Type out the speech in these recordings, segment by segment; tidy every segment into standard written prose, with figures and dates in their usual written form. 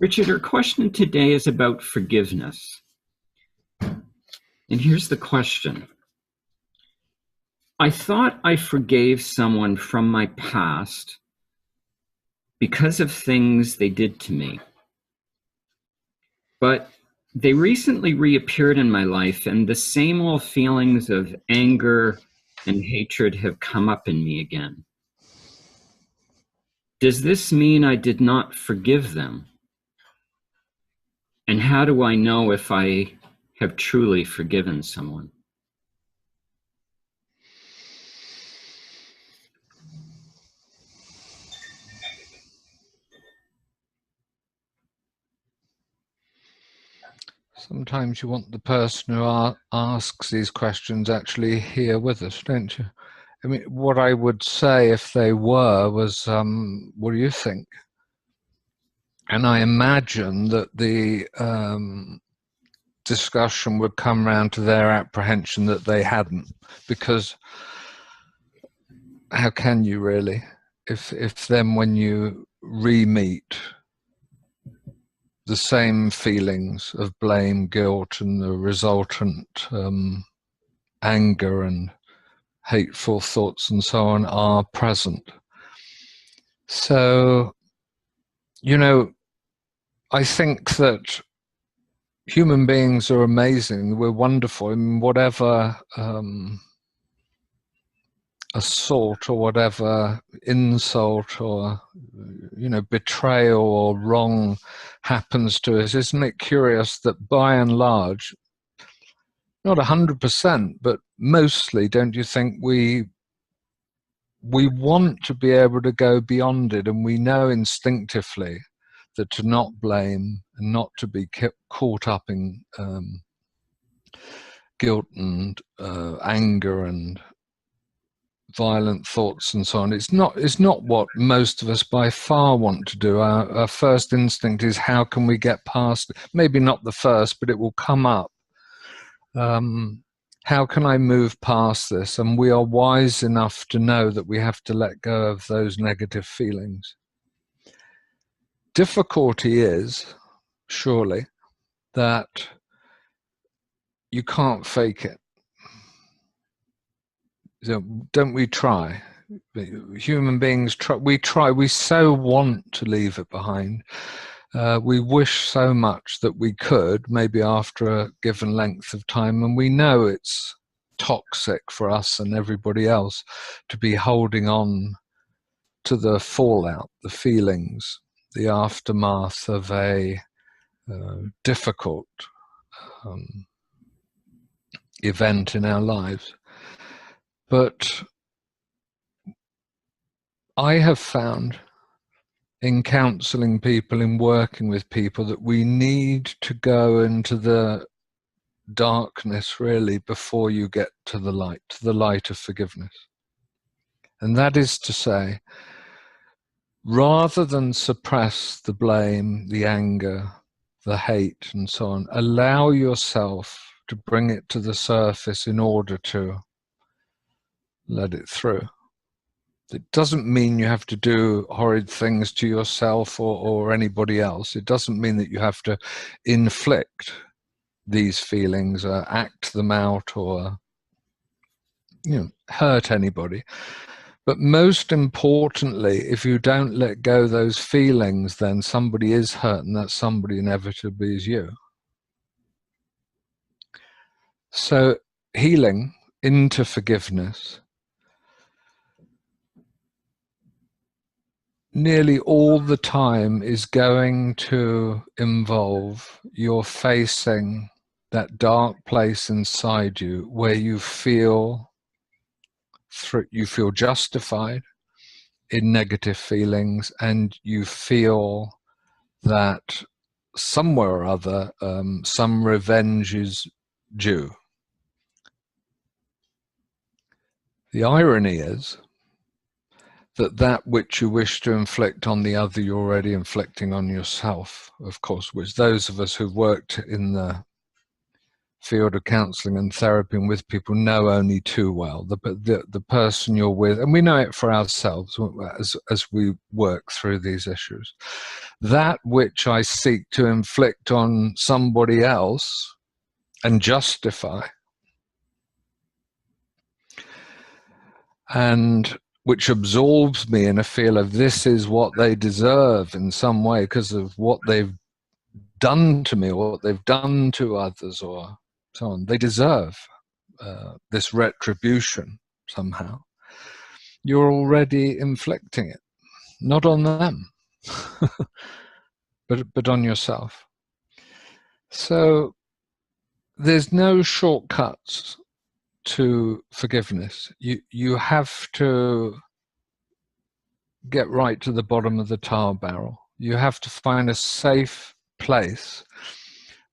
Richard, our question today is about forgiveness. And here's the question. I thought I forgave someone from my past because of things they did to me. But they recently reappeared in my life, and the same old feelings of anger and hatred have come up in me again. Does this mean I did not forgive them? And how do I know if I have truly forgiven someone? Sometimes you want the person who asks these questions actually here with us, don't you? I mean, what I would say if they were was, what do you think? And I imagine that the discussion would come round to their apprehension that they hadn't, because how can you really, if then when you re-meet, the same feelings of blame, guilt, and the resultant anger and hateful thoughts and so on are present. So, you know, I think that human beings are amazing. We're wonderful. I mean, whatever assault or whatever insult or, you know, betrayal or wrong happens to us, isn't it curious that by and large, not 100%, but mostly, don't you think we want to be able to go beyond it, and we know instinctively that to not blame and not to be caught up in guilt and anger and violent thoughts and so on. It's not what most of us by far want to do. Our first instinct is, how can we get past it? Maybe not the first, but it will come up. How can I move past this? And we are wise enough to know that we have to let go of those negative feelings. Difficulty is, surely, that you can't fake it. So don't we try? Human beings try. We so want to leave it behind. We wish so much that we could, maybe after a given length of time, and we know it's toxic for us and everybody else to be holding on to the fallout, the feelings, the aftermath of a difficult event in our lives. But I have found in counseling people, in working with people, that we need to go into the darkness really before you get to the light of forgiveness. And that is to say, rather than suppress the blame, the anger, the hate and so on, allow yourself to bring it to the surface in order to let it through. It doesn't mean you have to do horrid things to yourself or anybody else. It doesn't mean that you have to inflict these feelings, act them out, or hurt anybody. But most importantly, if you don't let go of those feelings, then somebody is hurt, and that somebody inevitably is you. So healing into forgiveness nearly all the time is going to involve your facing that dark place inside you where you feel justified in negative feelings, and you feel that somewhere or other some revenge is due. The irony is that which you wish to inflict on the other, you're already inflicting on yourself, of course, which those of us who've worked in the field of counseling and therapy and with people know only too well. The person you're with, and we know it for ourselves as we work through these issues. That which I seek to inflict on somebody else and justify, and which absorbs me in a feel of this is what they deserve in some way because of what they've done to me or what they've done to others or so on. They deserve this retribution somehow. You're already inflicting it, not on them, but on yourself. So there's no shortcuts to forgiveness. You have to get right to the bottom of the tar barrel. You have to find a safe place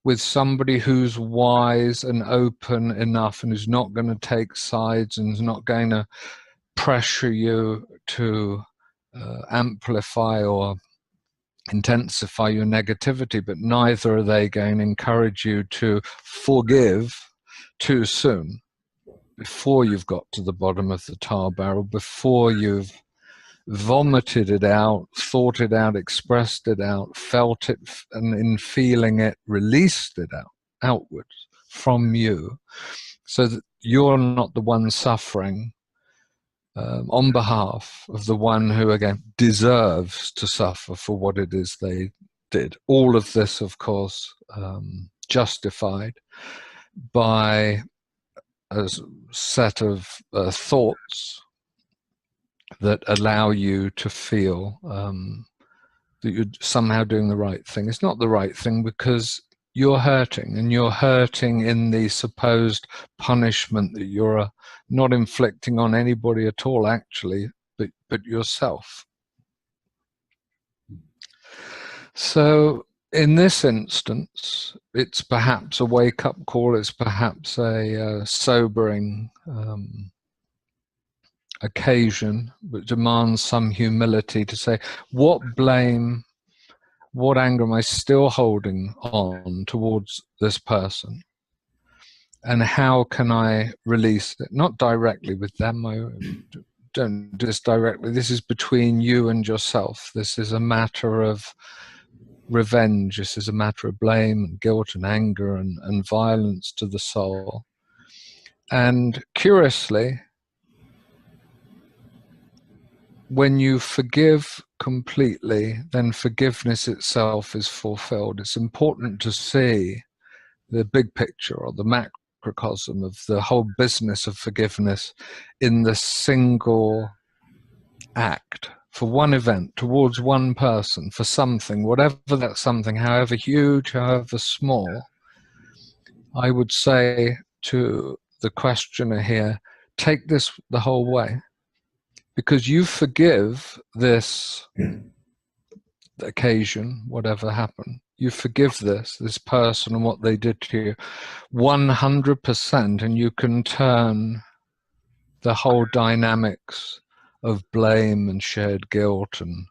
with somebody who's wise and open enough and who's not going to take sides and is not going to pressure you to amplify or intensify your negativity, but neither are they going to encourage you to forgive too soon, before you've got to the bottom of the tar barrel, before you've vomited it out, thought it out, expressed it out, felt it, and in feeling it, released it out, outwards from you, so that you're not the one suffering on behalf of the one who, again, deserves to suffer for what it is they did. All of this, of course, justified by a set of thoughts that allow you to feel that you're somehow doing the right thing. It's not the right thing because you're hurting, and you're hurting in the supposed punishment that you're not inflicting on anybody at all, actually, but yourself. So in this instance, it's perhaps a wake-up call, it's perhaps a sobering occasion, but demands some humility to say, what blame, what anger am I still holding on towards this person? And how can I release it? Not directly with them, I don't do this directly. This is between you and yourself. This is a matter of revenge. This is a matter of blame and guilt and anger and violence to the soul. And curiously, when you forgive completely, then forgiveness itself is fulfilled. It's important to see the big picture or the macrocosm of the whole business of forgiveness in the single act, for one event, towards one person, for something, whatever that something, however huge, however small. I would say to the questioner here, take this the whole way. Because you forgive this occasion, whatever happened, you forgive this person and what they did to you 100%, and you can turn the whole dynamics of blame and shared guilt and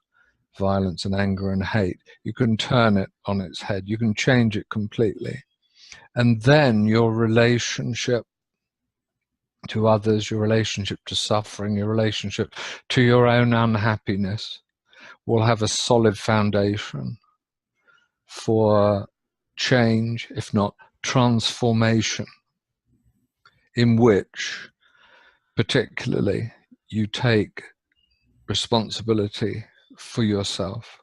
violence and anger and hate. You can turn it on its head. You can change it completely. And then your relationship to others, your relationship to suffering, your relationship to your own unhappiness will have a solid foundation for change, if not transformation, in which particularly you take responsibility for yourself.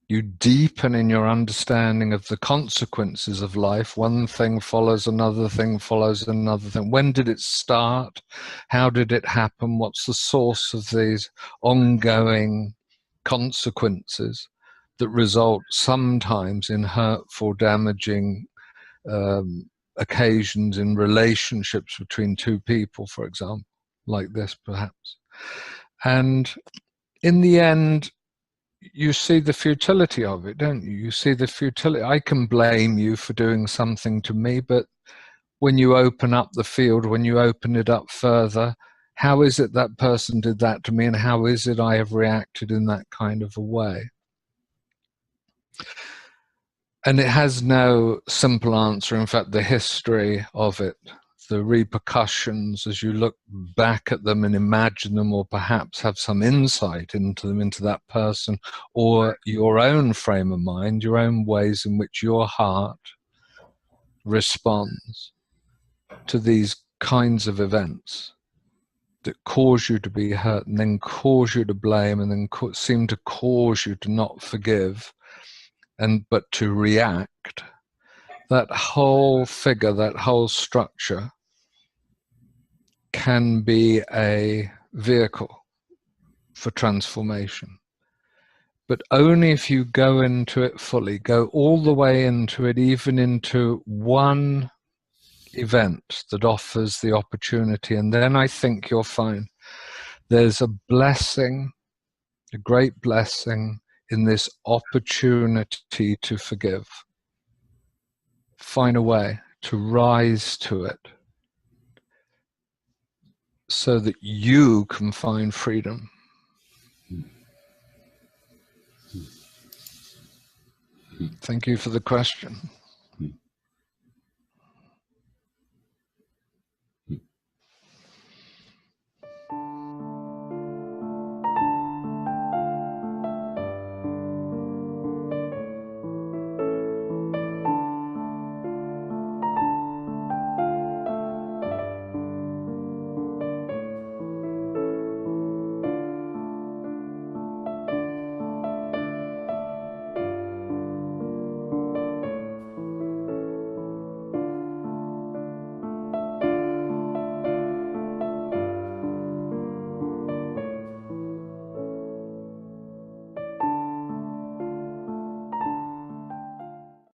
You deepen in your understanding of the consequences of life. One thing follows another thing follows another thing. When did it start? How did it happen? What's the source of these ongoing consequences that result sometimes in hurtful, damaging occasions in relationships between two people, for example, like this perhaps. And in the end, you see the futility of it, don't you? You see the futility. I can blame you for doing something to me, but when you open up the field, when you open it up further, how is it that person did that to me, and how is it I have reacted in that kind of a way? And it has no simple answer. In fact, the history of it, the repercussions as you look back at them and imagine them, or perhaps have some insight into them, into that person, or your own frame of mind, your own ways in which your heart responds to these kinds of events that cause you to be hurt and then cause you to blame and then seem to cause you to not forgive but to react. That whole figure, that whole structure can be a vehicle for transformation. But only if you go into it fully, go all the way into it, even into one event that offers the opportunity. And then I think you'll find there's a blessing, a great blessing in this opportunity to forgive. Find a way to rise to it so that you can find freedom. Thank you for the question.